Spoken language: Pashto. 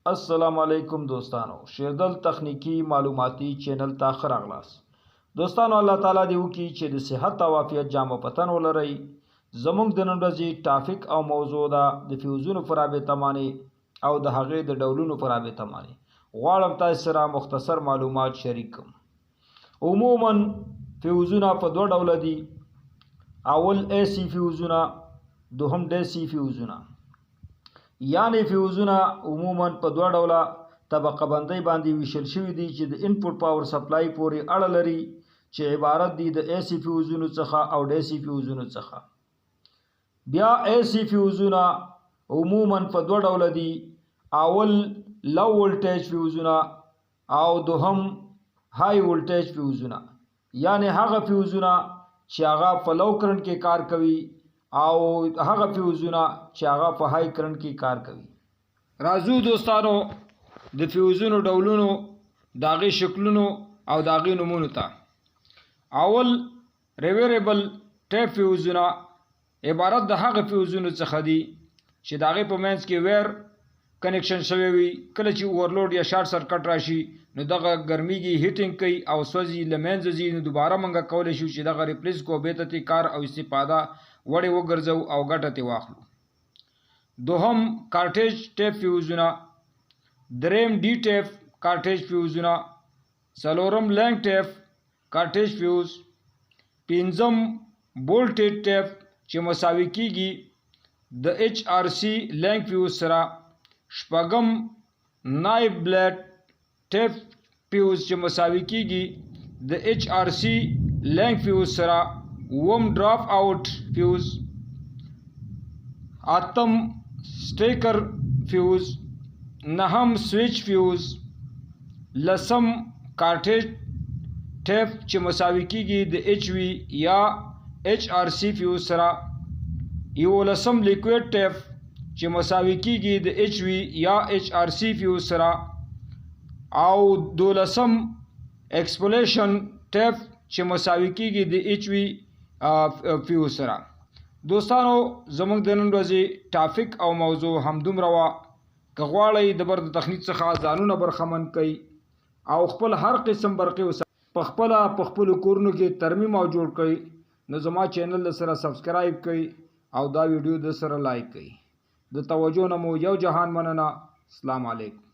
السلام علیکم دوستانو، شیردل تخنیکی معلوماتی چینل ته ښه راغلاست. دوستانو، الله تعالی دې وکړي چې د صحت او عافیت جامه پتن ولرئ. زموږ د نن ورځې ټاپک او موضوع ده د فیوزونو په رابطه باندې او د هغې د ډولونو په رابطه باندې. غواړم تاسو سره مختصر معلومات شریک کړم. عموما فیوزونه په دوه ډوله دي. اول AC فیوزونه، دوهم DC فیوزونه. یعنی فیوزونه عموما په دوه ډوله طبقه بندۍ باندې ویشل شوي دي چې د انپوټ پاور سپلای پورې اړه لري، چې عبارت دي د AC فیوزونو څخه او DC فیوزونو څخه. بیا AC فیوزونه عموما په دوه ډوله دي. اول لو ولټیج فیوزونه او دوهم های ولټیج فیوزونه. یعنی هغه فیوزونه چې هغه په لو کرنټ کې کار کوي او هغه فیوزونه چې هغه په های کرنټ کې کار کوي. راځو دوستانو د فیوزونو ډولونو، د هغې شکلونو او د هغې نومونو ته. اول ریویریبل ټیپ فیوزونه عبارت د هغه فیوزونو څخه دي چې د هغې په منځ کې ویر کنیکشن شوی وي. کله چې اوورلوډ یا شارټ سرکټ راشي نو دغه ګرمیږي، هیټینګ کوي او سوځي، له منځه ځي. نو دوباره موږ کولی شو چې دغه ریپلیس کو، بېرته ترې کار او استفاده وړې وګرځو او ګټه ترې واخلو. دوهم کارټیج ټیپ فیوزونه، دریم ډي ټیپ کارټیج فیوزونه، څلورم لینک ټیپ کارټیج فیوز، پنځم بولټیډ ټیپ چې مساوي کیږي د HRC لینک فیوز سره، شپږم نایب بلیډ ټیپ فیوز چې مساوي کیږي د HRC لینک فیوز سره، اووم ډراپ آؤٹ فیوز، اتم سټیکر فیوز، نهم سویچ فیوز، لسم کارټیج ټیپ چې مساوي کیږي د HV یا HRC فیوز سره، یولسم لیکویډ ټیپ چې مساوي کیږي د HV یا HRC فیوز سره، او دولسم ایکسپولیشن ټیپ چې مساوي کیږي د HV فیوز سره. دوستانو، زموږ د نن ورځې ټاپک او موضوع همدومره وه. که غواړئ د بر د تخنیک څخه ځانونه برخمن کړئ او خپل هر قسم برقي پخپله په خپلو کورونو کې ترمیم او جوړ کړئ، نو زما چینل د سره سبسکرایب کړئ او دا ویډیو د سره لایک کړئ. د توجه نه مو یو جهان مننه. السلام علیکم.